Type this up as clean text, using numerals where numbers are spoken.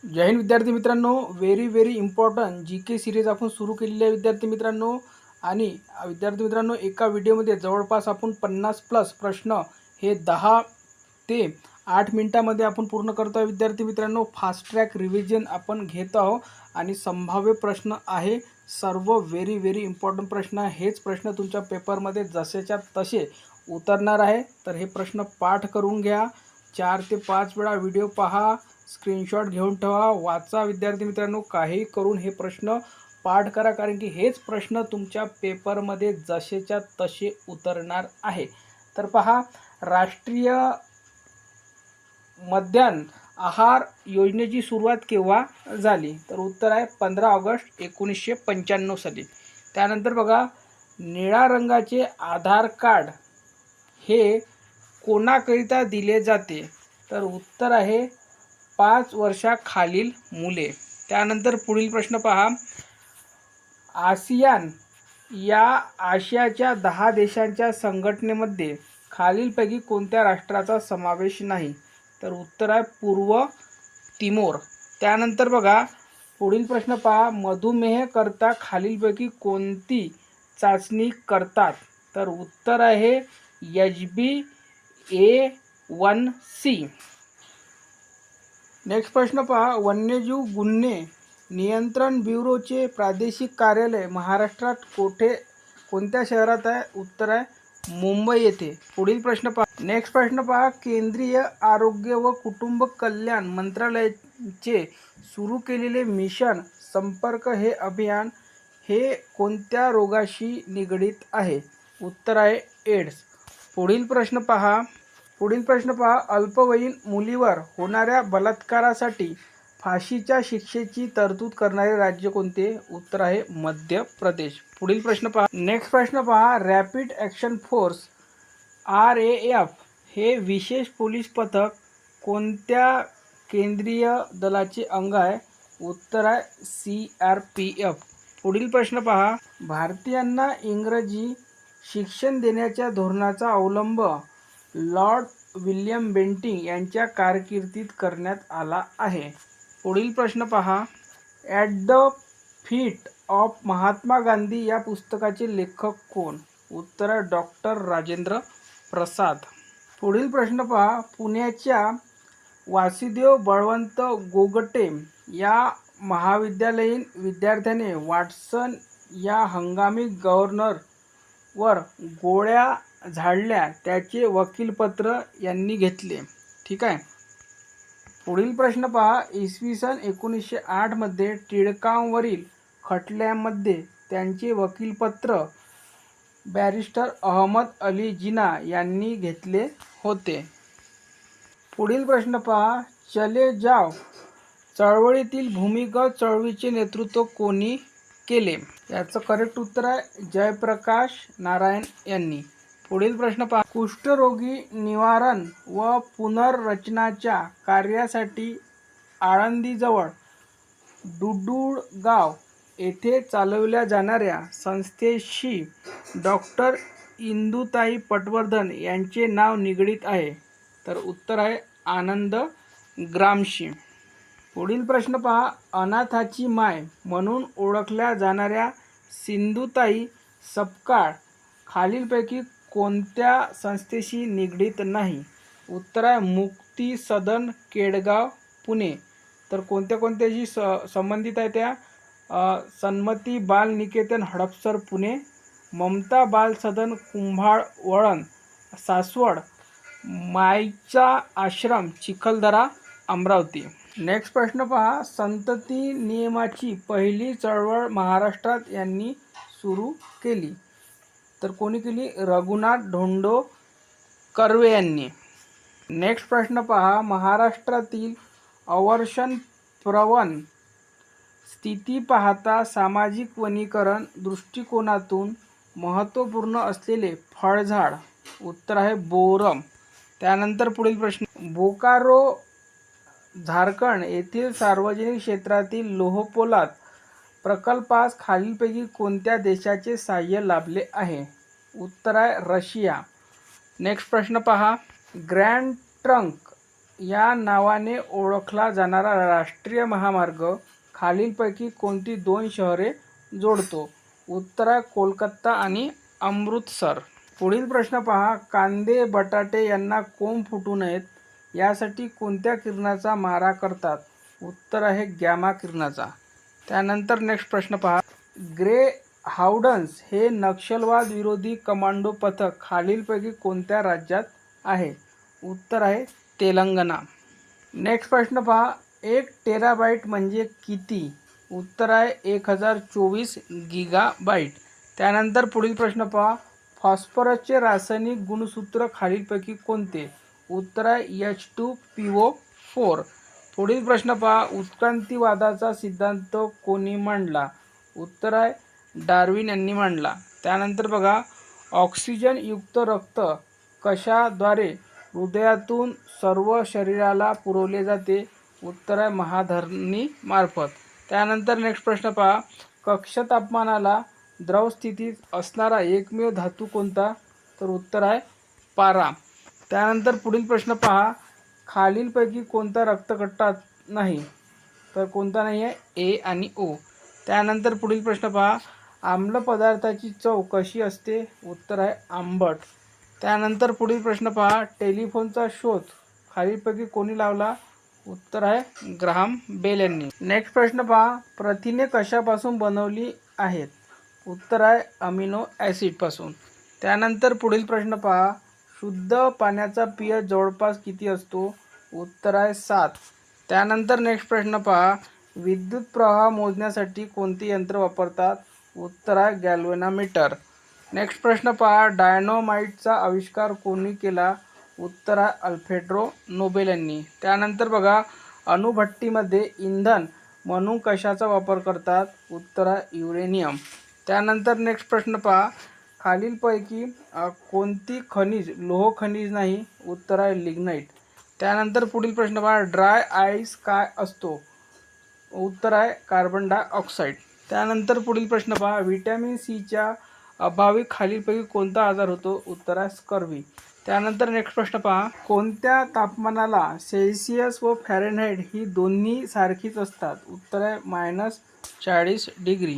जय हिंद विद्यार्थी मित्रांनो. Very important जी के series आपण सुरू केलेली आहे विद्यार्थी मित्रांनो. आणि विद्यार्थी मित्रांनो, एका व्हिडिओमध्ये जवळपास आपण 50+ प्रश्न हे 10 ते 8 मिनिटामध्ये आपण पूर्ण करतो आहे विद्यार्थी मित्रांनो. फास्ट ट्रॅक रिव्हिजन आपण घेत आहोत आणि संभाव्य प्रश्न आहे सर्व व्हेरी इम्पॉर्टंट प्रश्न. हेच प्रश्न तुमच्या पेपरमध्ये जसेच्या तसे उतरणार आहे. तर हे प्रश्न पाठ करून घ्या. 4 ते 5 वेळा व्हिडिओ पहा, स्क्रीनशॉट घेऊन ठेवा, वाचा विद्यार्थी मित्रांनो. काही करून हे प्रश्न पाठ करा, कारण की हेच प्रश्न तुमच्या पेपरमध्ये जसेच्या तसे उतरणार आहे. तर पहा, राष्ट्रीय मध्यान्ह आहार योजनेची सुरुवात केव्हा झाली? तर उत्तर आहे 15 ऑगस्ट 1995 साली. त्यानंतर बघा, निळ्या रंगाचे आधार कार्ड हे कोणाकरिता दिले जाते? तर उत्तर आहे 5 वर्षाखालील मुले. त्यानंतर पुढील प्रश्न पहा, आसियान या आशियाच्या 10 देशांच्या संघटनेमध्ये खालीलपैकी कोणत्या राष्ट्राचा समावेश नाही? तर उत्तर आहे पूर्व तिमोर. त्यानंतर बघा, पुढील प्रश्न पहा, मधुमेह करता खालीलपैकी कोणती चाचणी करतात? तर उत्तर आहे HbA1c. नेक्स्ट प्रश्न पहा, वन्यजीव गुन्हे नियंत्रण ब्युरोचे प्रादेशिक कार्यालय महाराष्ट्रात कोणत्या शहरात आहे? उत्तर आहे मुंबई येथे. पुढील प्रश्न पहा, नेक्स्ट प्रश्न पहा, केंद्रीय आरोग्य व कुटुंब कल्याण मंत्रालयाचे सुरू केलेले मिशन संपर्क हे अभियान हे कोणत्या रोगाशी निगडीत आहे? उत्तर आहे एड्स. पुढील प्रश्न पहा, अल्पवयीन मुलीवर होणाऱ्या बलात्कारासाठी फाशीच्या शिक्षेची तरतूद करणारे राज्य कोणते? उत्तर आहे मध्य प्रदेश. पुढील प्रश्न पहा, नेक्स्ट प्रश्न पहा, रॅपिड ॲक्शन फोर्स RAF हे विशेष पोलीस पथक कोणत्या केंद्रीय दलाचे अंग आहे? उत्तर आहे CRPF. पुढील प्रश्न पहा, भारतीयांना इंग्रजी शिक्षण देण्याच्या धोरणाचा अवलंब लॉर्ड विल्यम बेंटिंक यांच्या कारकिर्दीत करण्यात आला आहे. पुढील प्रश्न पहा, at the feet of Mahatma Gandhi या पुस्तकाचे लेखक कोण? उत्तर आहे डॉक्टर राजेंद्र प्रसाद. पुढील प्रश्न पहा, पुण्याच्या वासुदेव बळवंत गोगटे या महाविद्यालयीन विद्यार्थ्याने वॉटसन या हंगामी गव्हर्नरवर गोळ्या झाडल्या त्याचे वकीलपत्र यांनी घेतले. ठीक आहे. पुढील प्रश्न पहा, इसवी सन 1908 मध्ये टिळकांवरील खटल्यामध्ये त्यांचे वकीलपत्र बॅरिस्टर अहमद अली जिना यांनी घेतले होते. पुढील प्रश्न पहा, चले जाव चळवळीतील भूमिगत चळवळीचे नेतृत्व कोणी केले? याचं करेक्ट उत्तर आहे जयप्रकाश नारायण यांनी. पुढील प्रश्न पहा, कुष्ठरोगी निवारण व पुनर्रचनाच्या कार्यासाठी आळंदीजवळ डुडुळगाव येथे चालवल्या जाणाऱ्या संस्थेशी डॉक्टर इंदुताई पटवर्धन यांचे नाव निगडीत आहे? तर उत्तर आहे आनंद ग्रामशी. पुढील प्रश्न पहा, अनाथाची माय म्हणून ओळखल्या जाणाऱ्या सिंधुताई सपकाळ खालीलपैकी कोणत्या संस्थेशी निगडीत नाही? उत्तर आहे मुक्ती सदन केडगाव पुणे. तर कोणत्याशी संबंधित आहे त्या? सन्मती बाल निकेतन हडपसर पुणे, ममता बाल सदन कुंभाळवळण सासवड, माईचा आश्रम चिखलदरा अमरावती. नेक्स्ट प्रश्न पहा, संतती नियमाची पहिली चळवळ महाराष्ट्रात यांनी सुरू केली? तर कोणी केली? रघुनाथ ढोंडो कर्वे यांनी. नेक्स्ट प्रश्न पहा, महाराष्ट्रातील अवर्षण प्रवण स्थिती पाहता सामाजिक वनीकरण दृष्टिकोनातून महत्त्वपूर्ण असलेले फळझाड? उत्तर आहे बोरम. त्यानंतर पुढील प्रश्न, बोकारो झारखंड येथील सार्वजनिक क्षेत्रातील लोहपोलाद प्रकल्पास खालीलपैकी कोणत्या देशाचे सहाय्य लाभले आहे? उत्तर आहे रशिया. नेक्स्ट प्रश्न पहा, ग्रँड ट्रंक या नावाने ओळखला जाणारा राष्ट्रीय महामार्ग खालीलपैकी कोणती दोन शहरे जोडतो? उत्तर आहे कोलकाता आणि अमृतसर. पुढील प्रश्न पहा. कांदे बटाटे यांना कोंब फुटू नयेत यासाठी कोणत्या किरणाचा मारा करतात? उत्तर आहे गॅमा किरणाचा. त्यानंतर नेक्स्ट प्रश्न पहा. ग्रे हाऊडन्स हे नक्षलवाद विरोधी कमांडो पथक खालीलपैकी कोणत्या राज्यात आहे? उत्तर आहे तेलंगणा. नेक्स्ट प्रश्न पहा. 1 टेराबाईट म्हणजे किती? उत्तर आहे 1024 गिगाबाईट. त्यानंतर पुढील प्रश्न पहा. फॉस्फरसचे रासायनिक गुणसूत्र खालीलपैकी कोणते? उत्तर आहे H2PO4. पुढील प्रश्न पहा. उत्क्रांतीवादाचा सिद्धांत कोणी मांडला? उत्तर आहे डार्विन यांनी मांडला. त्यानंतर बघा. ऑक्सिजनयुक्त रक्त कशाद्वारे हृदयातून सर्व शरीराला पुरवले जाते? उत्तर आहे महाधमनी मार्फत. त्यानंतर नेक्स्ट प्रश्न पहा. कक्ष तापमानाला द्रव स्थितीत असणारा एकमेव धातू कोणता? तर उत्तर आहे पारा. त्यानंतर पुढील प्रश्न पहा. खालीलपैकी कोणता रक्तगट नाही? तर कोणता नाही आहे? ए आणि ओ. त्यानंतर पुढील प्रश्न पहा. आम्ल पदार्थाची चव कशी असते? उत्तर आहे आंबट. त्यानंतर पुढील प्रश्न पहा. टेलिफोनचा शोध खालीलपैकी कोणी लावला? उत्तर आहे ग्राहम बेल यांनी. नेक्स्ट प्रश्न पहा. प्रथिने कशापासून बनवली आहेत? उत्तर आहे अमिनो ॲसिडपासून. त्यानंतर पुढील प्रश्न पहा. शुद्ध पाण्याचा pH जवळपास किती असतो? उत्तर आहे 7. त्यानंतर नेक्स्ट प्रश्न पहा. विद्युत प्रवाह मोजण्यासाठी कोणते यंत्र वापरतात? उत्तर आहे गॅल्व्हॅनोमीटर. नेक्स्ट प्रश्न पहा. डायनोमाइटचा आविष्कार कोणी केला? उत्तर आहे अल्फ्रेडो नोबेल यांनी. त्यानंतर बघा. अणुभट्टीमध्ये इंधन म्हणून कशाचा वापर करतात? उत्तर आहे युरेनियम. त्यानंतर नेक्स्ट प्रश्न पहा. खालीलपैकी कोणती खनिज लोह खनिज नाही? उत्तर आहे लिग्नाइट. त्यानंतर पुढील प्रश्न पहा. ड्राय आईस काय असतो? उत्तर आहे कार्बन डायऑक्साईड. त्यानंतर पुढील प्रश्न पहा. व्हिटॅमिन सीच्या अभावी खालीलपैकी कोणता आजार होतो? उत्तर आहे स्कर्वी. त्यानंतर नेक्स्ट प्रश्न पहा. कोणत्या तापमानाला सेल्सिअस व फॅरेनहाइट ही दोन्ही सारखीच असतात? उत्तर आहे -40 डिग्री.